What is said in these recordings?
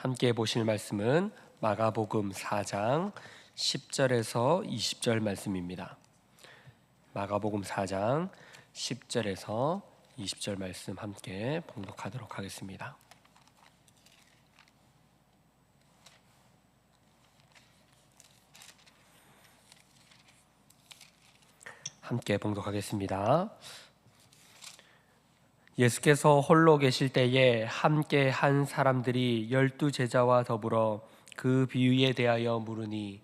함께 보실 말씀은 마가복음 4장 10절에서 20절 말씀입니다. 마가복음 4장 10절에서 20절 말씀 함께 봉독하도록 하겠습니다. 함께 봉독하겠습니다. 예수께서 홀로 계실 때에 함께 한 사람들이 12제자와 더불어 그 비유에 대하여 물으니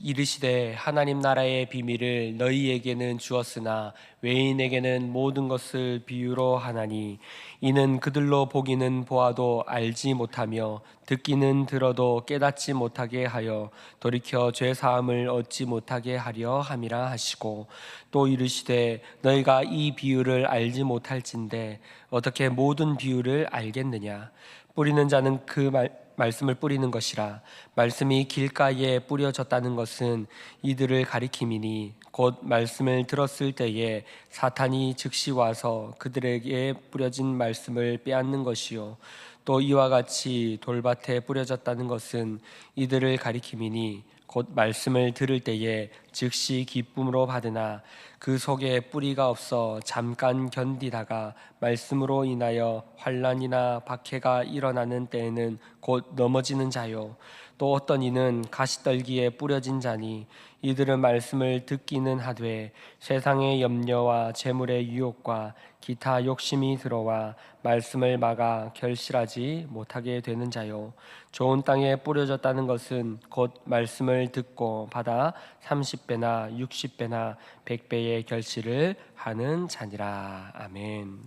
이르시되 하나님 나라의 비밀을 너희에게는 주었으나 외인에게는 모든 것을 비유로 하나니 이는 그들로 보기는 보아도 알지 못하며 듣기는 들어도 깨닫지 못하게 하여 돌이켜 죄사함을 얻지 못하게 하려 함이라 하시고 또 이르시되 너희가 이 비유를 알지 못할진대 어떻게 모든 비유를 알겠느냐 뿌리는 자는 그 말씀을 뿌리는 것이라 말씀이 길가에 뿌려졌다는 것은 이들을 가리킴이니 곧 말씀을 들었을 때에 사탄이 즉시 와서 그들에게 뿌려진 말씀을 빼앗는 것이요 또 이와 같이 돌밭에 뿌려졌다는 것은 이들을 가리킴이니 곧 말씀을 들을 때에 즉시 기쁨으로 받으나 그 속에 뿌리가 없어 잠깐 견디다가 말씀으로 인하여 환난이나 박해가 일어나는 때에는 곧 넘어지는 자요 또 어떤 이는 가시떨기에 뿌려진 자니 이들은 말씀을 듣기는 하되 세상의 염려와 재물의 유혹과 기타 욕심이 들어와 말씀을 막아 결실하지 못하게 되는 자요 좋은 땅에 뿌려졌다는 것은 곧 말씀을 듣고 받아 30배나 60배나 100배의 결실을 하는 자니라. 아멘.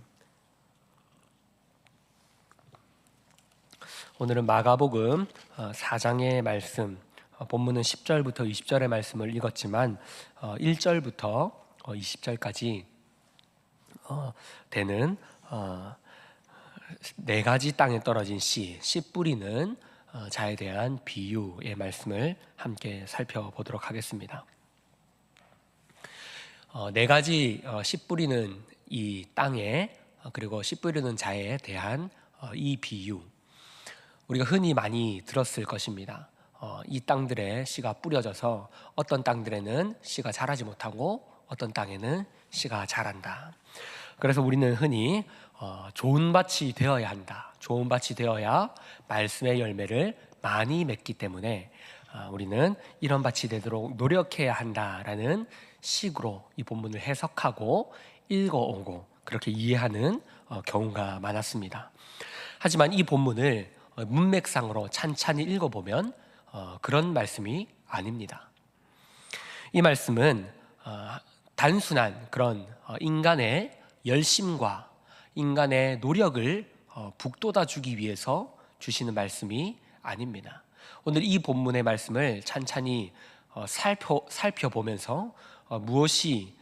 오늘은 마가복음 4장의 말씀, 본문은 10절부터 20절의 말씀을 읽었지만 1절부터 20절까지 되는 네 가지 땅에 떨어진 씨 뿌리는 자에 대한 비유의 말씀을 함께 살펴보도록 하겠습니다. 네 가지 씨 뿌리는 이 땅에 그리고 씨 뿌리는 자에 대한 이 비유 우리가 흔히 많이 들었을 것입니다. 이 땅들에 씨가 뿌려져서 어떤 땅들에는 씨가 자라지 못하고 어떤 땅에는 씨가 자란다. 그래서 우리는 흔히 좋은 밭이 되어야 한다. 좋은 밭이 되어야 말씀의 열매를 많이 맺기 때문에 우리는 이런 밭이 되도록 노력해야 한다라는 식으로 이 본문을 해석하고 읽어오고 그렇게 이해하는 경우가 많았습니다. 하지만 이 본문을 문맥상으로 찬찬히 읽어보면 그런 말씀이 아닙니다. 이 말씀은 단순한 그런 인간의 열심과 인간의 노력을 북돋아주기 위해서 주시는 말씀이 아닙니다. 오늘 이 본문의 말씀을 찬찬히 살펴보면서 무엇이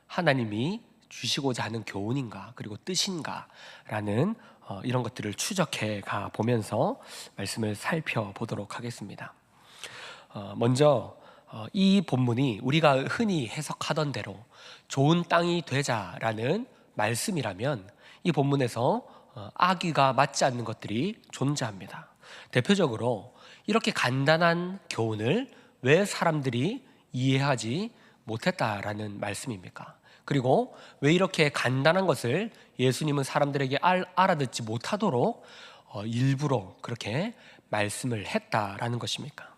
하나님이 주시고자 하는 교훈인가 그리고 뜻인가라는 이런 것들을 추적해 가 보면서 말씀을 살펴보도록 하겠습니다. 먼저 이 본문이 우리가 흔히 해석하던 대로 좋은 땅이 되자라는 말씀이라면 이 본문에서 악의가 맞지 않는 것들이 존재합니다. 대표적으로 이렇게 간단한 교훈을 왜 사람들이 이해하지 못했다라는 말씀입니까? 그리고 왜 이렇게 간단한 것을 예수님은 사람들에게 알아듣지 못하도록 일부러 그렇게 말씀을 했다라는 것입니까?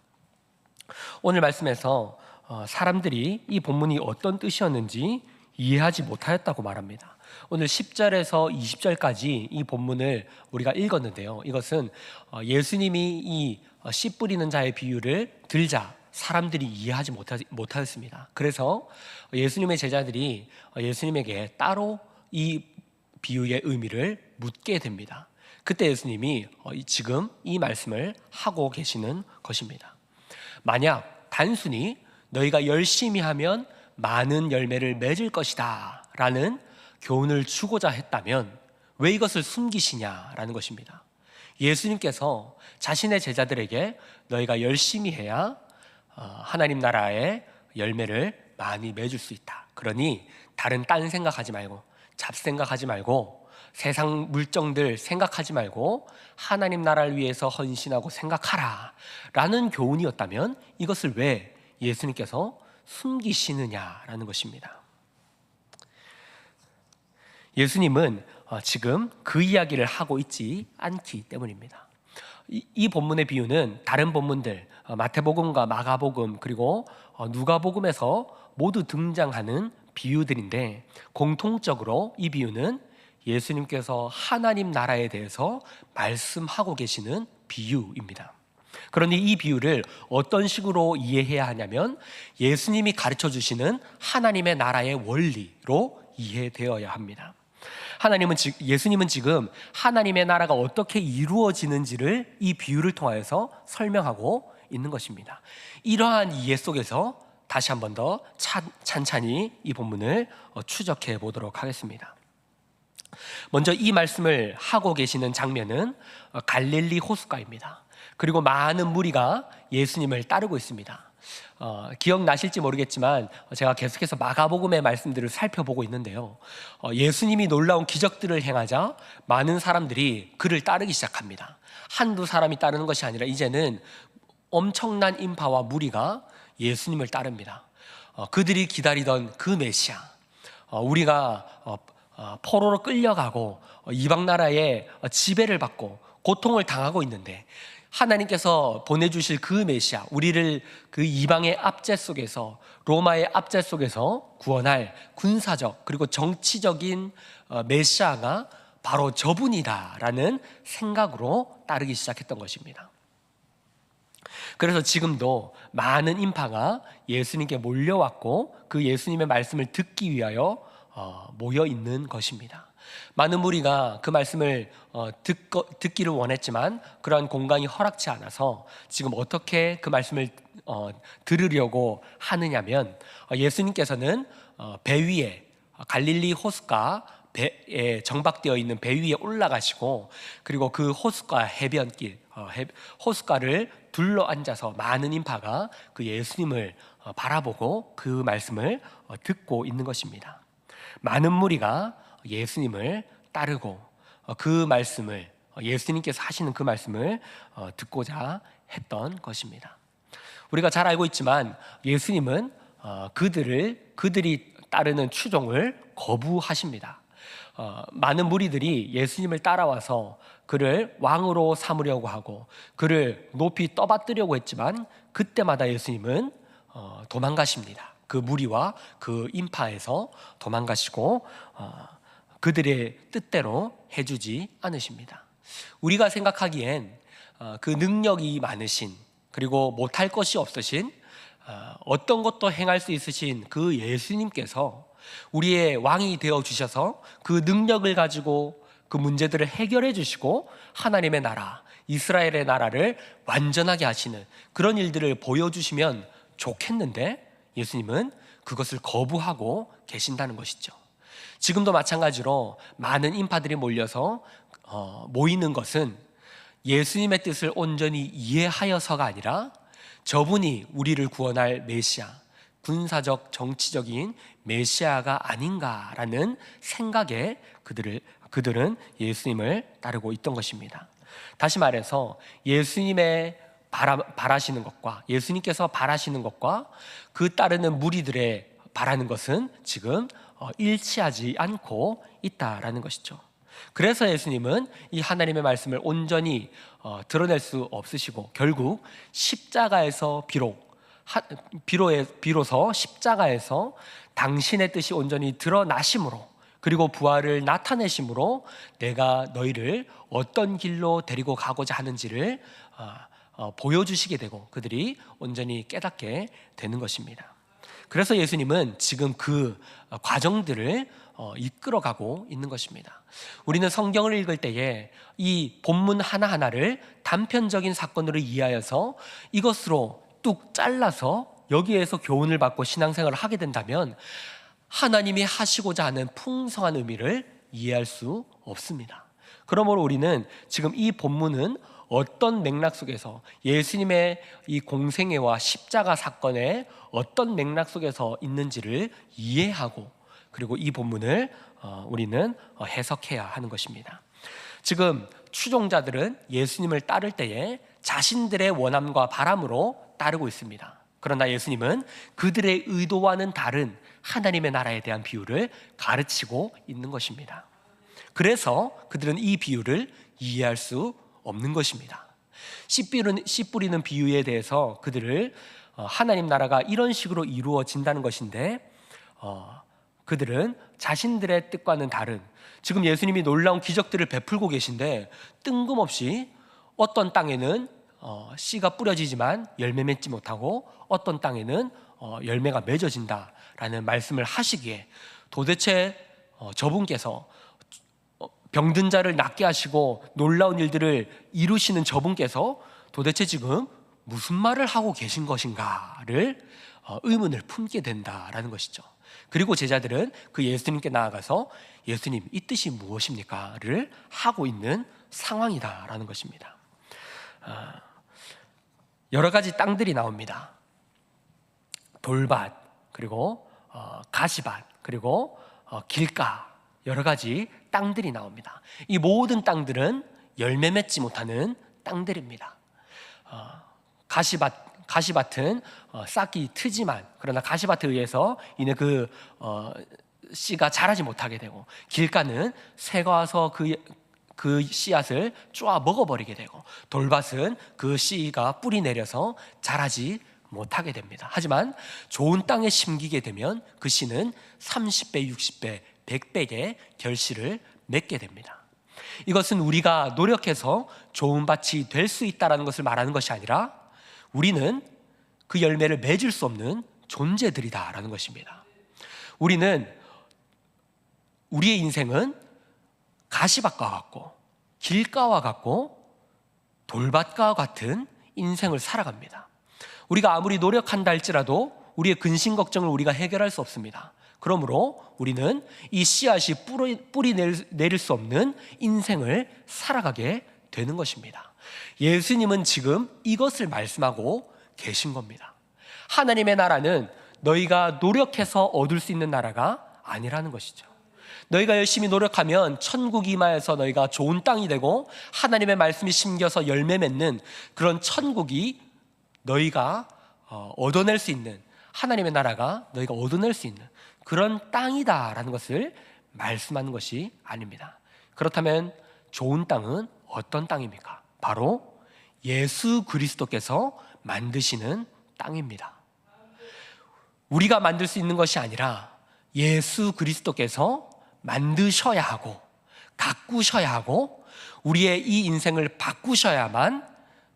오늘 말씀에서 사람들이 이 본문이 어떤 뜻이었는지 이해하지 못하였다고 말합니다. 오늘 10절에서 20절까지 이 본문을 우리가 읽었는데요. 이것은 예수님이 이 씨 뿌리는 자의 비유를 들자 사람들이 이해하지 못하였습니다. 그래서 예수님의 제자들이 예수님에게 따로 이 비유의 의미를 묻게 됩니다. 그때 예수님이 지금 이 말씀을 하고 계시는 것입니다. 만약 단순히 너희가 열심히 하면 많은 열매를 맺을 것이다 라는 교훈을 주고자 했다면 왜 이것을 숨기시냐라는 것입니다. 예수님께서 자신의 제자들에게 너희가 열심히 해야 하나님 나라의 열매를 많이 맺을 수 있다. 그러니 딴 생각하지 말고 잡생각하지 말고 세상 물정들 생각하지 말고 하나님 나라를 위해서 헌신하고 생각하라 라는 교훈이었다면 이것을 왜 예수님께서 숨기시느냐라는 것입니다. 예수님은 지금 그 이야기를 하고 있지 않기 때문입니다. 이 본문의 비유는 다른 본문들 마태복음과 마가복음 그리고 누가복음에서 모두 등장하는 비유들인데 공통적으로 이 비유는 예수님께서 하나님 나라에 대해서 말씀하고 계시는 비유입니다. 그런데 이 비유를 어떤 식으로 이해해야 하냐면 예수님이 가르쳐 주시는 하나님의 나라의 원리로 이해되어야 합니다. 예수님은 지금 하나님의 나라가 어떻게 이루어지는지를 이 비유를 통하여서 설명하고 있는 것입니다. 이러한 이해 속에서 다시 한 번 더 찬찬히 이 본문을 추적해 보도록 하겠습니다. 먼저 이 말씀을 하고 계시는 장면은 갈릴리 호숫가입니다. 그리고 많은 무리가 예수님을 따르고 있습니다. 기억나실지 모르겠지만 제가 계속해서 마가복음의 말씀들을 살펴보고 있는데요, 예수님이 놀라운 기적들을 행하자 많은 사람들이 그를 따르기 시작합니다. 한두 사람이 따르는 것이 아니라 이제는 엄청난 인파와 무리가 예수님을 따릅니다. 그들이 기다리던 그 메시아, 우리가 포로로 끌려가고 이방 나라의 지배를 받고 고통을 당하고 있는데 하나님께서 보내주실 그 메시아, 우리를 그 이방의 압제 속에서, 로마의 압제 속에서 구원할 군사적 그리고 정치적인 메시아가 바로 저분이다라는 생각으로 따르기 시작했던 것입니다. 그래서 지금도 많은 인파가 예수님께 몰려왔고 그 예수님의 말씀을 듣기 위하여 모여 있는 것입니다. 많은 무리가 그 말씀을 듣기를 원했지만 그러한 공간이 허락치 않아서 지금 어떻게 그 말씀을 들으려고 하느냐면 예수님께서는 배 위에 갈릴리 호숫가 배에 정박되어 있는 배 위에 올라가시고 그리고 그 호숫가 해변길 호숫가를 둘러 앉아서 많은 인파가 그 예수님을 바라보고 그 말씀을 듣고 있는 것입니다. 많은 무리가 예수님을 따르고 그 말씀을 예수님께서 하시는 그 말씀을 듣고자 했던 것입니다. 우리가 잘 알고 있지만 예수님은 그들이 따르는 추종을 거부하십니다. 많은 무리들이 예수님을 따라와서 그를 왕으로 삼으려고 하고 그를 높이 떠받들려고 했지만 그때마다 예수님은 도망가십니다. 그 무리와 그 인파에서 도망가시고 그들의 뜻대로 해주지 않으십니다. 우리가 생각하기엔 그 능력이 많으신 그리고 못할 것이 없으신 어떤 것도 행할 수 있으신 그 예수님께서 우리의 왕이 되어 주셔서 그 능력을 가지고 그 문제들을 해결해 주시고 하나님의 나라, 이스라엘의 나라를 완전하게 하시는 그런 일들을 보여주시면 좋겠는데 예수님은 그것을 거부하고 계신다는 것이죠. 지금도 마찬가지로 많은 인파들이 몰려서 모이는 것은 예수님의 뜻을 온전히 이해하여서가 아니라 저분이 우리를 구원할 메시아, 군사적 정치적인 메시아가 아닌가라는 생각에 그들은 예수님을 따르고 있던 것입니다. 다시 말해서 예수님의 바라시는 것과 예수님께서 바라시는 것과 그 따르는 무리들의 바라는 것은 지금 일치하지 않고 있다라는 것이죠. 그래서 예수님은 이 하나님의 말씀을 온전히 드러낼 수 없으시고 결국 십자가에서 비로소 십자가에서 당신의 뜻이 온전히 드러나심으로 그리고 부활을 나타내심으로 내가 너희를 어떤 길로 데리고 가고자 하는지를 보여주시게 되고 그들이 온전히 깨닫게 되는 것입니다. 그래서 예수님은 지금 그 과정들을 이끌어가고 있는 것입니다. 우리는 성경을 읽을 때에 이 본문 하나하나를 단편적인 사건으로 이해하여서 이것으로 뚝 잘라서 여기에서 교훈을 받고 신앙생활을 하게 된다면 하나님이 하시고자 하는 풍성한 의미를 이해할 수 없습니다. 그러므로 우리는 지금 이 본문은 어떤 맥락 속에서 예수님의 이 공생애와 십자가 사건의 어떤 맥락 속에서 있는지를 이해하고 그리고 이 본문을 우리는 해석해야 하는 것입니다. 지금 추종자들은 예수님을 따를 때에 자신들의 원함과 바람으로 따르고 있습니다. 그러나 예수님은 그들의 의도와는 다른 하나님의 나라에 대한 비유를 가르치고 있는 것입니다. 그래서 그들은 이 비유를 이해할 수 없는 것입니다. 씨 뿌리는 비유에 대해서 그들을 하나님 나라가 이런 식으로 이루어진다는 것인데 그들은 자신들의 뜻과는 다른, 지금 예수님이 놀라운 기적들을 베풀고 계신데 뜬금없이 어떤 땅에는 씨가 뿌려지지만 열매 맺지 못하고 어떤 땅에는 열매가 맺어진다라는 말씀을 하시기에 도대체 저분께서 병든 자를 낫게 하시고 놀라운 일들을 이루시는 저분께서 도대체 지금 무슨 말을 하고 계신 것인가를 의문을 품게 된다라는 것이죠. 그리고 제자들은 그 예수님께 나아가서 예수님, 이 뜻이 무엇입니까?를 하고 있는 상황이다라는 것입니다. 여러 가지 땅들이 나옵니다. 돌밭, 그리고 가시밭, 그리고 길가, 여러 가지 땅들이 나옵니다. 이 모든 땅들은 열매 맺지 못하는 땅들입니다. 가시밭은 싹이 트지만, 그러나 가시밭에 의해서 이내 그 씨가 자라지 못하게 되고, 길가는 새가 와서 그 씨앗을 쪼아 먹어버리게 되고, 돌밭은 그 씨가 뿌리 내려서 자라지 못하게 됩니다. 하지만 좋은 땅에 심기게 되면 그 씨는 30배, 60배, 100배의 결실을 맺게 됩니다. 이것은 우리가 노력해서 좋은 밭이 될 수 있다는 것을 말하는 것이 아니라 우리는 그 열매를 맺을 수 없는 존재들이다라는 것입니다. 우리의 인생은 가시밭과 같고 길가와 같고 돌밭과 같은 인생을 살아갑니다. 우리가 아무리 노력한다 할지라도 우리의 근심 걱정을 우리가 해결할 수 없습니다. 그러므로 우리는 이 씨앗이 뿌리 내릴 수 없는 인생을 살아가게 되는 것입니다. 예수님은 지금 이것을 말씀하고 계신 겁니다. 하나님의 나라는 너희가 노력해서 얻을 수 있는 나라가 아니라는 것이죠. 너희가 열심히 노력하면 천국이 임하여서 너희가 좋은 땅이 되고 하나님의 말씀이 심겨서 열매 맺는 그런 천국이 너희가 얻어낼 수 있는, 하나님의 나라가 너희가 얻어낼 수 있는 그런 땅이다라는 것을 말씀하는 것이 아닙니다. 그렇다면 좋은 땅은 어떤 땅입니까? 바로 예수 그리스도께서 만드시는 땅입니다. 우리가 만들 수 있는 것이 아니라 예수 그리스도께서 만드셔야 하고 가꾸셔야 하고 우리의 이 인생을 바꾸셔야만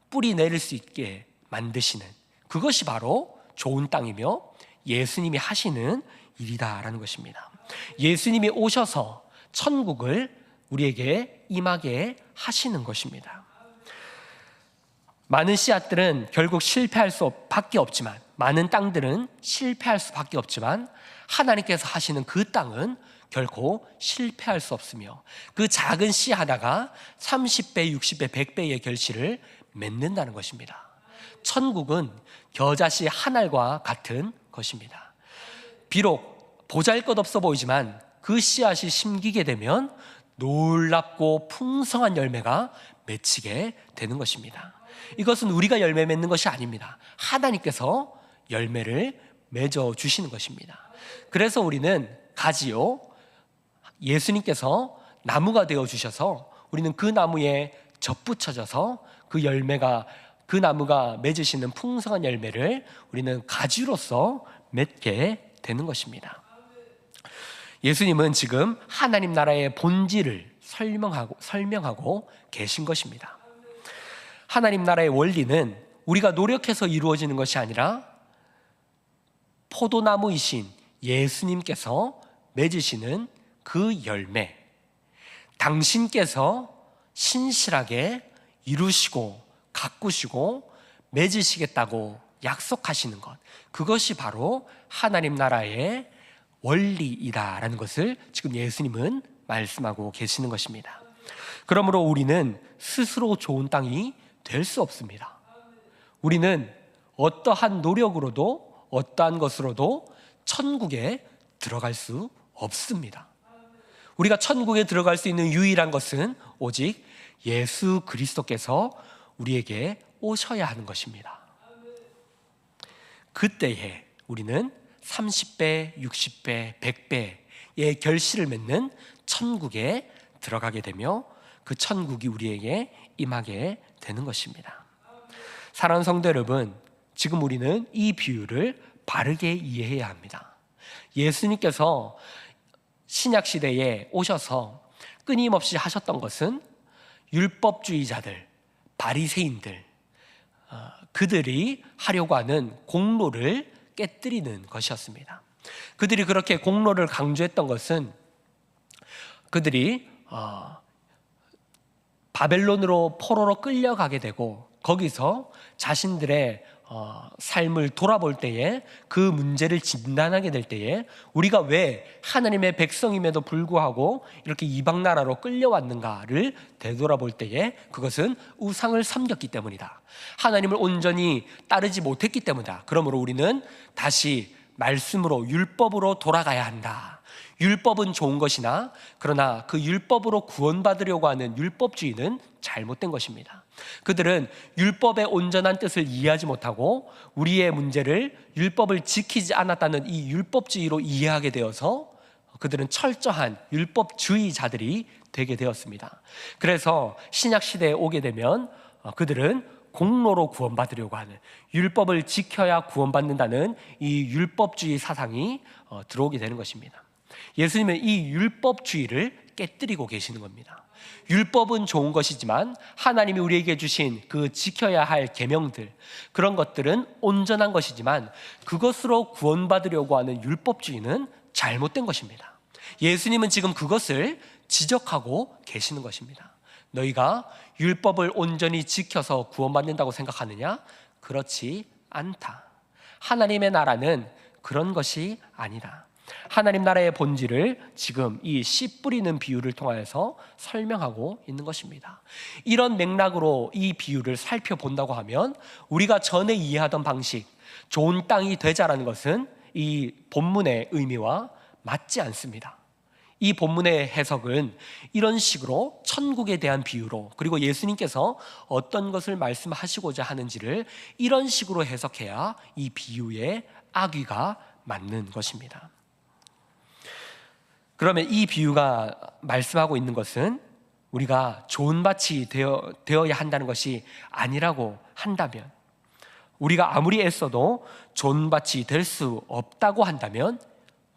뿌리 내릴 수 있게 만드시는, 그것이 바로 좋은 땅이며 예수님이 하시는 일이다라는 것입니다. 예수님이 오셔서 천국을 우리에게 임하게 하시는 것입니다. 많은 씨앗들은 결국 실패할 수밖에 없지만, 많은 땅들은 실패할 수밖에 없지만 하나님께서 하시는 그 땅은 결코 실패할 수 없으며 그 작은 씨 하나가 30배, 60배, 100배의 결실을 맺는다는 것입니다. 천국은 겨자씨 한 알과 같은 것입니다. 비록 보잘것없어 보이지만 그 씨앗이 심기게 되면 놀랍고 풍성한 열매가 맺히게 되는 것입니다. 이것은 우리가 열매 맺는 것이 아닙니다. 하나님께서 열매를 맺어 주시는 것입니다. 그래서 우리는 가지요, 예수님께서 나무가 되어 주셔서 우리는 그 나무에 접붙여져서 그 나무가 맺으시는 풍성한 열매를 우리는 가지로서 맺게 되는 것입니다. 예수님은 지금 하나님 나라의 본질을 설명하고 계신 것입니다. 하나님 나라의 원리는 우리가 노력해서 이루어지는 것이 아니라 포도나무이신 예수님께서 맺으시는 그 열매, 당신께서 신실하게 이루시고 가꾸시고 맺으시겠다고 약속하시는 것, 그것이 바로 하나님 나라의 원리이다라는 것을 지금 예수님은 말씀하고 계시는 것입니다. 그러므로 우리는 스스로 좋은 땅이 될 수 없습니다. 우리는 어떠한 노력으로도 어떠한 것으로도 천국에 들어갈 수 없습니다. 우리가 천국에 들어갈 수 있는 유일한 것은 오직 예수 그리스도께서 우리에게 오셔야 하는 것입니다. 그때에 우리는 30배, 60배, 100배의 결실을 맺는 천국에 들어가게 되며 그 천국이 우리에게 임하게 되는 것입니다. 사랑하는 성도 여러분, 지금 우리는 이 비유를 바르게 이해해야 합니다. 예수님께서 신약시대에 오셔서 끊임없이 하셨던 것은 율법주의자들, 바리새인들, 그들이 하려고 하는 공로를 깨뜨리는 것이었습니다. 그들이 그렇게 공로를 강조했던 것은 그들이 바벨론으로 포로로 끌려가게 되고 거기서 자신들의 삶을 돌아볼 때에 그 문제를 진단하게 될 때에 우리가 왜 하나님의 백성임에도 불구하고 이렇게 이방 나라로 끌려왔는가를 되돌아볼 때에 그것은 우상을 섬겼기 때문이다. 하나님을 온전히 따르지 못했기 때문이다. 그러므로 우리는 다시 말씀으로 율법으로 돌아가야 한다. 율법은 좋은 것이나 그러나 그 율법으로 구원받으려고 하는 율법주의는 잘못된 것입니다. 그들은 율법의 온전한 뜻을 이해하지 못하고 우리의 문제를 율법을 지키지 않았다는 이 율법주의로 이해하게 되어서 그들은 철저한 율법주의자들이 되게 되었습니다. 그래서 신약시대에 오게 되면 그들은 공로로 구원받으려고 하는, 율법을 지켜야 구원받는다는 이 율법주의 사상이 들어오게 되는 것입니다. 예수님은 이 율법주의를 깨뜨리고 계시는 겁니다. 율법은 좋은 것이지만 하나님이 우리에게 주신 그 지켜야 할 계명들, 그런 것들은 온전한 것이지만 그것으로 구원받으려고 하는 율법주의는 잘못된 것입니다. 예수님은 지금 그것을 지적하고 계시는 것입니다. 너희가 율법을 온전히 지켜서 구원받는다고 생각하느냐? 그렇지 않다. 하나님의 나라는 그런 것이 아니다. 하나님 나라의 본질을 지금 이 씨 뿌리는 비유를 통하여서 설명하고 있는 것입니다. 이런 맥락으로 이 비유를 살펴본다고 하면 우리가 전에 이해하던 방식, 좋은 땅이 되자라는 것은 이 본문의 의미와 맞지 않습니다. 이 본문의 해석은 이런 식으로 천국에 대한 비유로, 그리고 예수님께서 어떤 것을 말씀하시고자 하는지를 이런 식으로 해석해야 이 비유의 악의가 맞는 것입니다. 그러면 이 비유가 말씀하고 있는 것은 우리가 좋은 밭이 되어야 한다는 것이 아니라고 한다면, 우리가 아무리 애써도 좋은 밭이 될 수 없다고 한다면,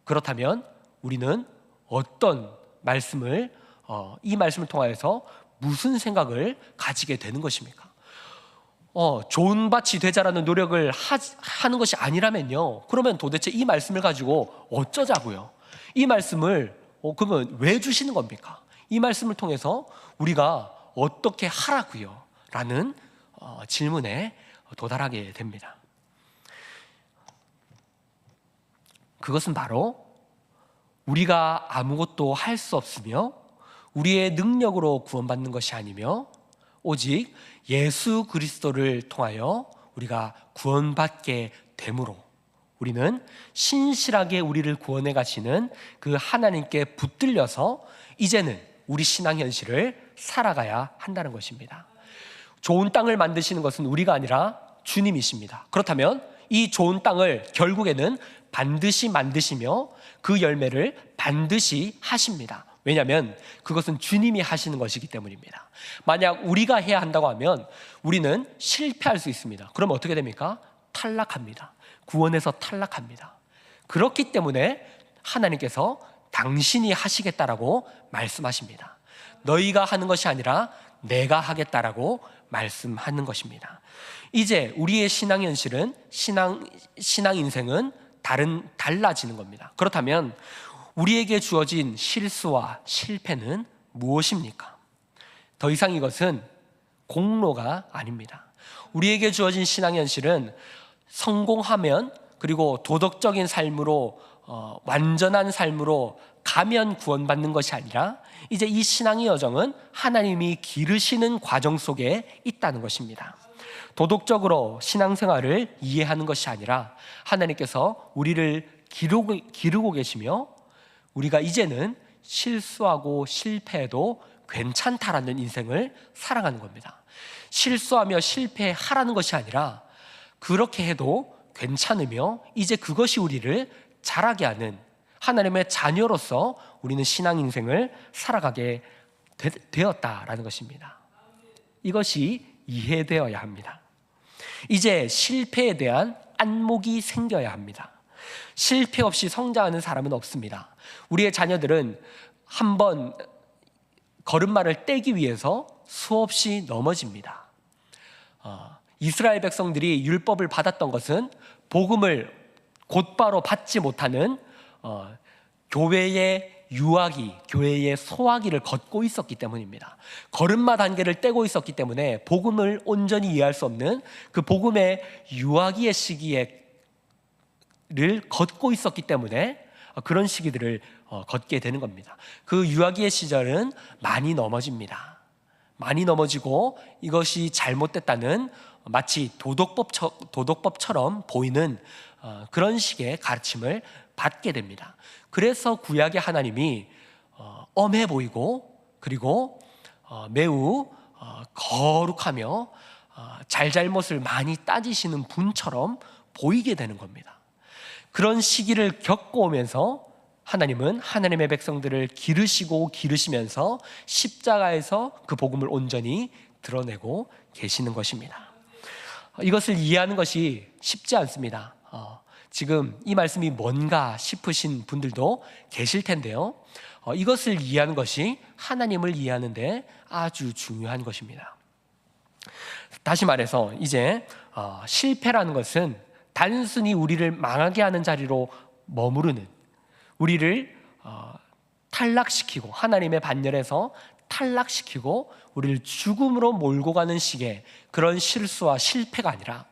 그렇다면 우리는 어떤 말씀을, 이 말씀을 통하여서 무슨 생각을 가지게 되는 것입니까? 좋은 밭이 되자라는 노력을 하는 것이 아니라면요, 그러면 도대체 이 말씀을 가지고 어쩌자고요? 이 말씀을 그러면 왜 주시는 겁니까? 이 말씀을 통해서 우리가 어떻게 하라고요? 라는 질문에 도달하게 됩니다. 그것은 바로 우리가 아무것도 할 수 없으며 우리의 능력으로 구원받는 것이 아니며 오직 예수 그리스도를 통하여 우리가 구원받게 됨으로 우리는 신실하게 우리를 구원해 가시는 그 하나님께 붙들려서 이제는 우리 신앙 현실을 살아가야 한다는 것입니다. 좋은 땅을 만드시는 것은 우리가 아니라 주님이십니다. 그렇다면 이 좋은 땅을 결국에는 반드시 만드시며 그 열매를 반드시 하십니다. 왜냐하면 그것은 주님이 하시는 것이기 때문입니다. 만약 우리가 해야 한다고 하면 우리는 실패할 수 있습니다. 그럼 어떻게 됩니까? 탈락합니다. 구원에서 탈락합니다. 그렇기 때문에 하나님께서 당신이 하시겠다라고 말씀하십니다. 너희가 하는 것이 아니라 내가 하겠다라고 말씀하는 것입니다. 이제 우리의 신앙 현실은, 신앙 인생은 달라지는 겁니다. 그렇다면 우리에게 주어진 실수와 실패는 무엇입니까? 더 이상 이것은 공로가 아닙니다. 우리에게 주어진 신앙 현실은 성공하면, 그리고 도덕적인 삶으로 완전한 삶으로 가면 구원받는 것이 아니라 이제 이 신앙의 여정은 하나님이 기르시는 과정 속에 있다는 것입니다. 도덕적으로 신앙생활을 이해하는 것이 아니라 하나님께서 우리를 기르고 계시며 우리가 이제는 실수하고 실패해도 괜찮다라는 인생을 살아가는 겁니다. 실수하며 실패하라는 것이 아니라 그렇게 해도 괜찮으며 이제 그것이 우리를 자라게 하는 하나님의 자녀로서 우리는 신앙 인생을 살아가게 되었다라는 것입니다. 이것이 이해되어야 합니다. 이제 실패에 대한 안목이 생겨야 합니다. 실패 없이 성장하는 사람은 없습니다. 우리의 자녀들은 한번 걸음마를 떼기 위해서 수없이 넘어집니다. 이스라엘 백성들이 율법을 받았던 것은 복음을 곧바로 받지 못하는 교회의 유아기, 교회의 소아기를 걷고 있었기 때문입니다. 걸음마 단계를 떼고 있었기 때문에 복음을 온전히 이해할 수 없는 그 복음의 유아기의 시기를 걷고 있었기 때문에 그런 시기들을 걷게 되는 겁니다. 그 유아기의 시절은 많이 넘어집니다. 많이 넘어지고 이것이 잘못됐다는 마치 도덕법처럼 보이는 그런 식의 가르침을 받게 됩니다. 그래서 구약의 하나님이 엄해 보이고 그리고 매우 거룩하며 잘잘못을 많이 따지시는 분처럼 보이게 되는 겁니다. 그런 시기를 겪어오면서 하나님은 하나님의 백성들을 기르시면서 십자가에서 그 복음을 온전히 드러내고 계시는 것입니다. 이것을 이해하는 것이 쉽지 않습니다. 지금 이 말씀이 뭔가 싶으신 분들도 계실 텐데요. 이것을 이해하는 것이 하나님을 이해하는 데 아주 중요한 것입니다. 다시 말해서 이제 실패라는 것은 단순히 우리를 망하게 하는 자리로 머무르는, 우리를 탈락시키고 하나님의 반열에서 탈락시키고 우리를 죽음으로 몰고 가는 식의 그런 실수와 실패가 아니라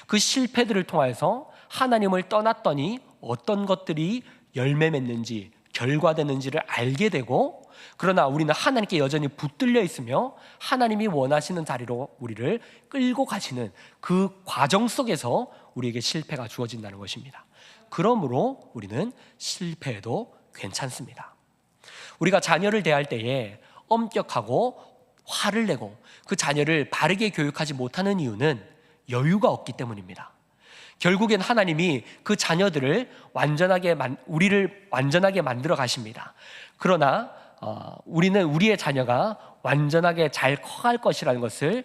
그 실패들을 통해서 하나님을 떠났더니 어떤 것들이 열매 맺는지 결과되는지를 알게 되고, 그러나 우리는 하나님께 여전히 붙들려 있으며 하나님이 원하시는 자리로 우리를 끌고 가시는 그 과정 속에서 우리에게 실패가 주어진다는 것입니다. 그러므로 우리는 실패해도 괜찮습니다. 우리가 자녀를 대할 때에 엄격하고 화를 내고 그 자녀를 바르게 교육하지 못하는 이유는 여유가 없기 때문입니다. 결국엔 하나님이 그 자녀들을 우리를 완전하게 만들어 가십니다. 그러나 우리는 우리의 자녀가 완전하게 잘 커갈 것이라는 것을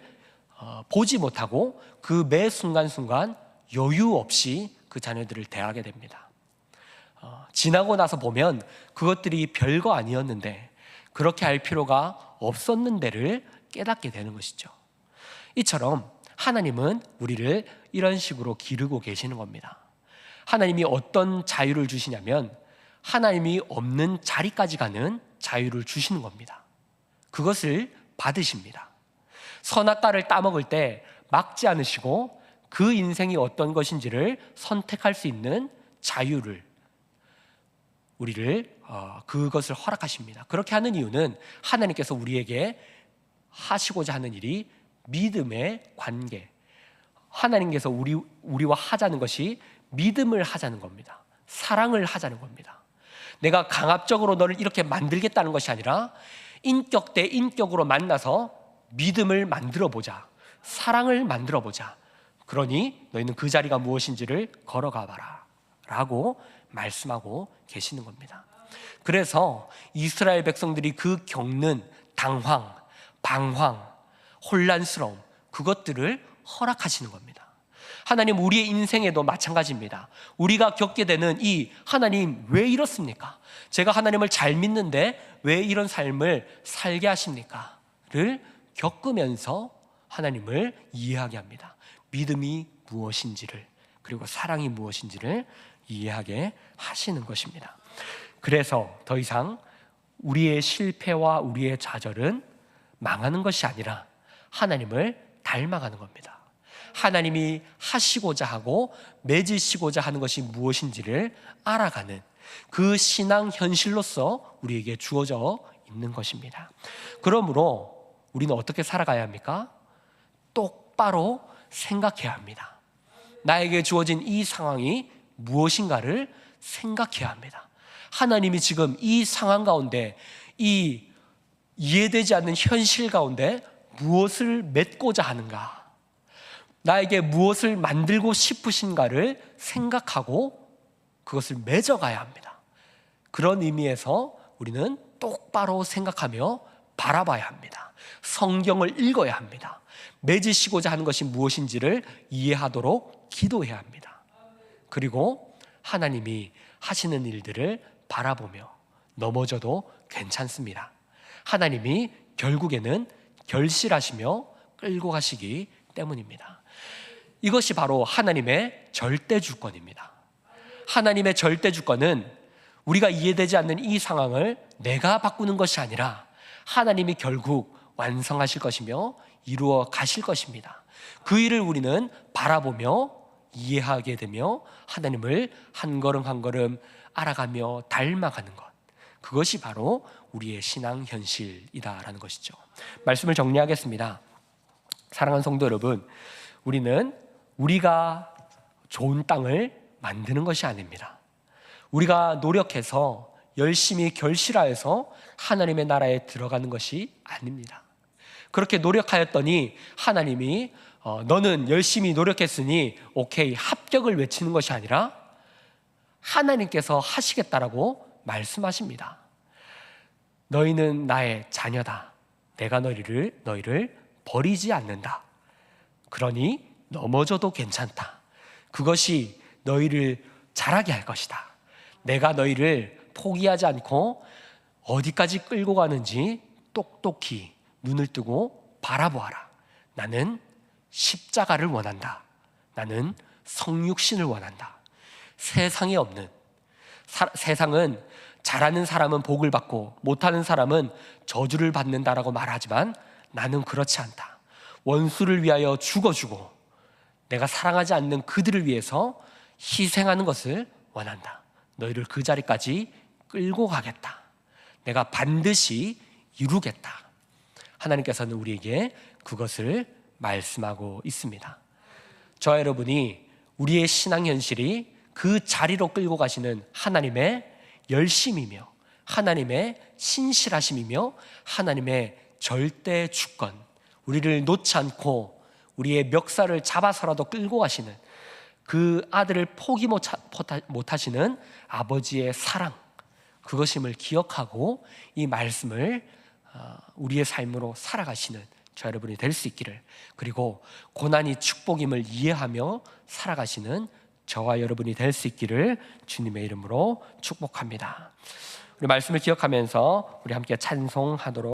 보지 못하고 그 매 순간순간 여유 없이 그 자녀들을 대하게 됩니다. 지나고 나서 보면 그것들이 별거 아니었는데 그렇게 할 필요가 없었는데를 깨닫게 되는 것이죠. 이처럼 하나님은 우리를 이런 식으로 기르고 계시는 겁니다. 하나님이 어떤 자유를 주시냐면 하나님이 없는 자리까지 가는 자유를 주시는 겁니다. 그것을 받으십니다. 선악과를 따먹을 때 막지 않으시고 그 인생이 어떤 것인지를 선택할 수 있는 자유를 우리를 그것을 허락하십니다. 그렇게 하는 이유는 하나님께서 우리에게 하시고자 하는 일이 믿음의 관계, 하나님께서 우리와 하자는 것이 믿음을 하자는 겁니다. 사랑을 하자는 겁니다. 내가 강압적으로 너를 이렇게 만들겠다는 것이 아니라 인격 대 인격으로 만나서 믿음을 만들어보자, 사랑을 만들어보자. 그러니 너희는 그 자리가 무엇인지를 걸어가 봐라 라고 말씀하고 계시는 겁니다. 그래서 이스라엘 백성들이 그 겪는 당황, 방황, 혼란스러움, 그것들을 허락하시는 겁니다. 하나님 우리의 인생에도 마찬가지입니다. 우리가 겪게 되는 이 하나님 왜 이렇습니까? 제가 하나님을 잘 믿는데 왜 이런 삶을 살게 하십니까? 를 겪으면서 하나님을 이해하게 합니다. 믿음이 무엇인지를, 그리고 사랑이 무엇인지를 이해하게 하시는 것입니다. 그래서 더 이상 우리의 실패와 우리의 좌절은 망하는 것이 아니라 하나님을 닮아가는 겁니다. 하나님이 하시고자 하고 맺으시고자 하는 것이 무엇인지를 알아가는 그 신앙 현실로서 우리에게 주어져 있는 것입니다. 그러므로 우리는 어떻게 살아가야 합니까? 똑바로 생각해야 합니다. 나에게 주어진 이 상황이 무엇인가를 생각해야 합니다. 하나님이 지금 이 상황 가운데, 이 이해되지 않는 현실 가운데 무엇을 맺고자 하는가, 나에게 무엇을 만들고 싶으신가를 생각하고 그것을 맺어가야 합니다. 그런 의미에서 우리는 똑바로 생각하며 바라봐야 합니다. 성경을 읽어야 합니다. 맺으시고자 하는 것이 무엇인지를 이해하도록 기도해야 합니다. 그리고 하나님이 하시는 일들을 바라보며 넘어져도 괜찮습니다. 하나님이 결국에는 결실하시며 끌고 가시기 때문입니다. 이것이 바로 하나님의 절대 주권입니다. 하나님의 절대 주권은 우리가 이해되지 않는 이 상황을 내가 바꾸는 것이 아니라 하나님이 결국 완성하실 것이며 이루어 가실 것입니다. 그 일을 우리는 바라보며 이해하게 되며 하나님을 한 걸음 한 걸음 알아가며 닮아가는 것, 그것이 바로 우리의 신앙 현실이다라는 것이죠. 말씀을 정리하겠습니다. 사랑하는 성도 여러분, 우리는 우리가 좋은 땅을 만드는 것이 아닙니다. 우리가 노력해서 열심히 결실하여서 하나님의 나라에 들어가는 것이 아닙니다. 그렇게 노력하였더니 하나님이 너는 열심히 노력했으니 오케이, 합격을 외치는 것이 아니라 하나님께서 하시겠다라고 말씀하십니다. 너희는 나의 자녀다. 내가 너희를 버리지 않는다. 그러니 넘어져도 괜찮다. 그것이 너희를 자라게 할 것이다. 내가 너희를 포기하지 않고 어디까지 끌고 가는지 똑똑히 눈을 뜨고 바라보아라. 나는 십자가를 원한다. 나는 성육신을 원한다. 세상에 없는, 세상은 잘하는 사람은 복을 받고 못하는 사람은 저주를 받는다라고 말하지만 나는 그렇지 않다. 원수를 위하여 죽어주고 내가 사랑하지 않는 그들을 위해서 희생하는 것을 원한다. 너희를 그 자리까지 끌고 가겠다. 내가 반드시 이루겠다. 하나님께서는 우리에게 그것을 말씀하고 있습니다. 저와 여러분이 우리의 신앙 현실이 그 자리로 끌고 가시는 하나님의 열심이며 하나님의 신실하심이며 하나님의 절대 주권, 우리를 놓지 않고 우리의 멱살을 잡아서라도 끌고 가시는 그 아들을 포기 못하시는 아버지의 사랑, 그것임을 기억하고 이 말씀을 우리의 삶으로 살아가시는 저 여러분이 될 수 있기를, 그리고 고난이 축복임을 이해하며 살아가시는 저와 여러분이 될 수 있기를 주님의 이름으로 축복합니다. 우리 말씀을 기억하면서 우리 함께 찬송하도록